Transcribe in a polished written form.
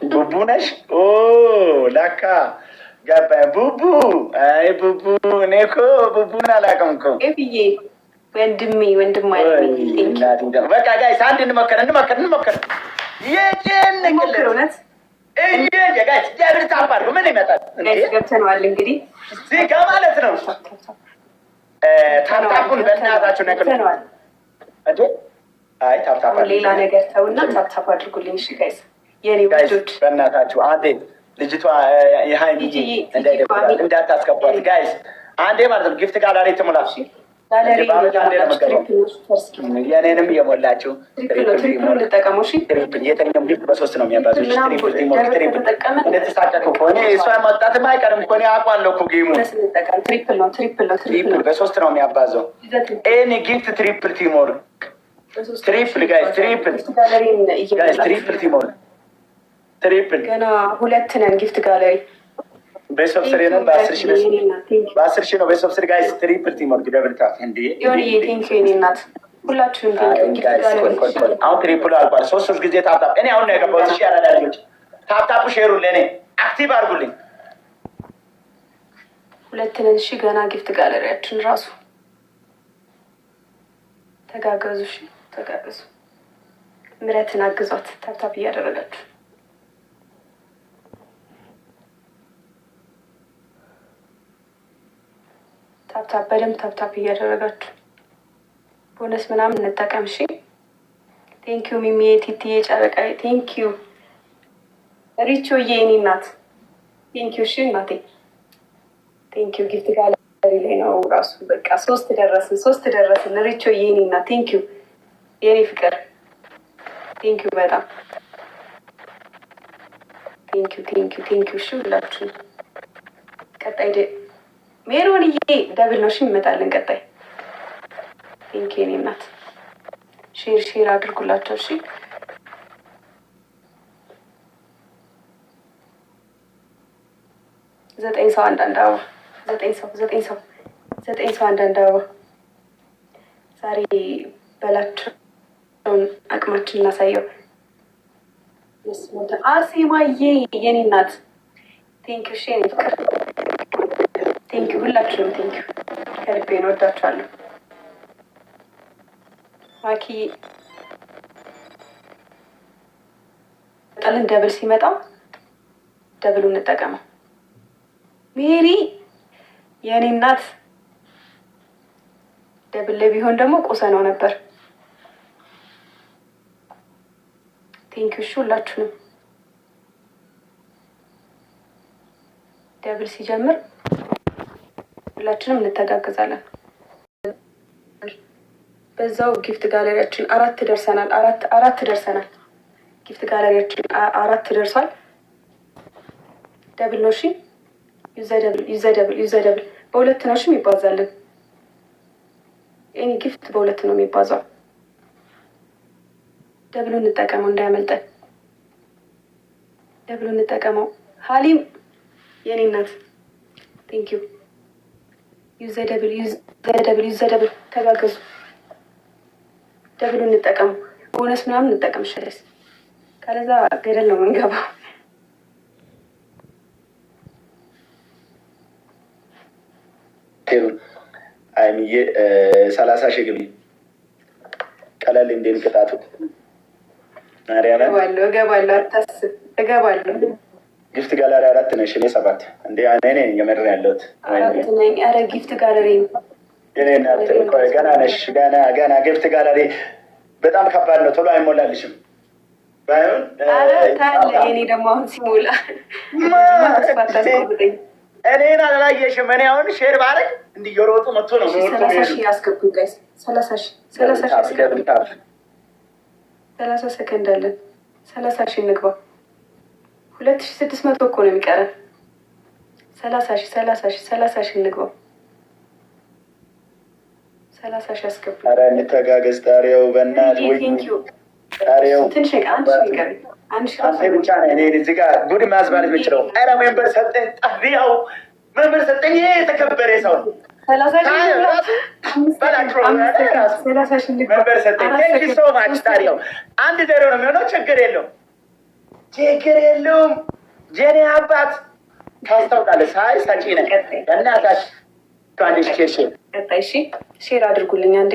ቡቡ ነሽ? ኦ ላካ ገባኝ። ቡቡ አይ ቡቡ እኔ እኮ ቡቡን አላውቅም እኮ ብዬ ወንድሜ ወንድም በቃ ጋይስ አንድ እንሞክር የጭንቅል እውነት ጋይስ ጀብር ታባርጉ ምን ይመጣል? ገብተነዋል እንግዲህ እዚህ ጋ ማለት ነው። ታፕታፑን በእናታችሁ ነቅለዋል። አይ ታፕታፕ ሌላ ነገር ተውና ታፕታፕ አድርጉልኝ። እሺ ጋይስ የኔ ወዶች በእናታችሁ አንዴ ልጅቷ የሃይሚ እንዳይደብራል እንዳታስገባት ጋይስ። አንዴ ማለት ነው ጊፍት ጋላሪ ትሙላ። የኔንም የሞላችሁ የትኛውም ጊፍት በሶስት ነው የሚያባዙ። እንደተሳቀቁ ከሆነ እሷ ማውጣትም አይቀርም እኮ እኔ አውቃለሁ እኮ ጌሙ ትሪፕል በሶስት ነው የሚያባዘው። ኤኒ ጊፍት ትሪፕል ቲሞር ትሪፕል ጋይስ ትሪፕል ቲሞር ትሪፕል ገና ሁለት ነን ጊፍት ጋለሪ ቤተሰብ ስሬ ነው። በ10 ሺህ ነው ቤተሰብ ስሬ ጋይስ ትሪፕል ቲም ወርክ ደብል ታፕ እንዴ ዮኒ ቴንክ ዩ እናት ሁላችሁም ቴንክ ዩ። አሁን ትሪፕል አልቋል። ሶስት ጊዜ ታፕ ታፕ። እኔ አሁን ነው የገባሁት። እሺ ያራዳ ልጆች ታፕ ታፕ ሼሩ ለኔ አክቲቭ አድርጉልኝ። ሁለት ነን። እሺ ገና ጊፍት ጋለሪያችን ራሱ ተጋገዙ። እሺ ተጋገዙ። ምረትን አግዟት ታፕ ታፕ እያደረጋችሁ ታፕታፕ በደንብ ታፕታፕ እያደረጋችሁ ቦነስ ምናምን እንጠቀም። እሺ ቴንኪዩ ሚሚ ቲቲዬ ጨረቃዬ ቴንኪዩ ሪቾዬ የኔ እናት ቴንኪዩ። እሺ እናቴ ቴንኪዩ። ጊፍት ጋለሪ ላይ ነው ራሱ በቃ ሶስት ደረስን። ሪቾዬ የኔ እናት ቴንኪዩ የኔ ፍቅር ቴንኪዩ በጣም ቴንኪዩ። እሺ ሁላችሁ ቀጣይ ሜሮንዬ ደብል ነው። እሺ እንመጣለን ቀጣይ። ቴንኪ የኔ እናት ሼር አድርጉላቸው። እሺ 9 ሰው አንዳንድ አበባ 9 ሰው አንዳንድ አበባ። ዛሬ በላቸውን አቅማችን እናሳየው። አርሴማዬ የኔ እናት ቴንኪ። እሺ የኔ ፍቅር ቴንኪዩ ሁላችሁም ቴንኪዩ ከልቤ ነው። ወዳችኋለሁ። ማኪ ጠልን ደብል ሲመጣ ደብሉ እንጠቀመው። ሜሪ የእኔ እናት ደብል ላይ ቢሆን ደግሞ ቁሰ ነው ነበር። ቴንኪዩ እሺ ሁላችሁንም ደብል ሲጀምር ሁላችንም እንተጋገዛለን። በዛው ጊፍት ጋለሪያችን አራት ደርሰናል። ጊፍት ጋለሪያችን 4 ደርሷል። ደብል ነው። እሺ ዩዘ ደብል በሁለት ነው። እሺ የሚባዛልን ይሄን ጊፍት በሁለት ነው የሚባዛው። ደብሉ እንጠቀመው እንዳያመልጠን። ደብሉ እንጠቀመው። ሀሊም የኔ እናት ቴንኪዩ። ዩዘ ደብል ተጋገዙ። ደብሉ እንጠቀሙ። ቦነስ ምናምን እንጠቀም ይሻላል። ካለዛ ገደል ነው የምንገባው። አይምዬ 30 ሺህ ግቢ ቀለል እንዴን ቅጣቱ እገባለሁ። አታስብ እገባለሁ። ጊፍት ጋለሪ 4 ነሽ፣ እኔ 7 እንዴ እኔ የመረረ ያለሁት 4 ነኝ። ኧረ ጊፍት ጋለሪ እኔ እናት ገና ነሽ ገና ጊፍት ጋለሪ በጣም ከባድ ነው። ቶሎ አይሞላልሽም። ባይሆን ታለ እኔ ደግሞ አሁን ሲሞላ እኔን አላየሽም። እኔ አሁን ሼር ባረግ እንዲየሮጡ መጥቶ ነው 30 ሺህ ያስገቡኝ ጋይስ። 30 ሰከንድ አለን። 30 ሺህ እንግባ። 2600 እኮ ነው የሚቀረን። 30 ሺህ እንግባ። 30 ሺህ ያስገቡኝ። ኧረ እንተጋገዝ። ጣሪያው በእናትህ ወይ ጣሪያው ትንሽ አንድ ሺህ ይቀረኝ። አንድ ሺህ ብቻ ነው እኔ እዚህ ጋር ጉድ ማዝባት የምችለው። ኧረ ሜምበር ሰጠኝ። ጣሪያው ሜምበር ሰጠኝ። ይሄ የተከበረ ሰው ነው። 30 ሺህ ሜምበር ሰጠኝ። ቴንኪ ሶ ማች። ጣሪያው 1-0 ነው የሚሆነው። ችግር የለውም። ችግር የለውም። ጀኔ አባት ታስታውቃለህ። ሳይ ሰጪ ነህ። በእናታችሁ አንዴ ሼር ቀጣይ ሼር አድርጉልኝ አንዴ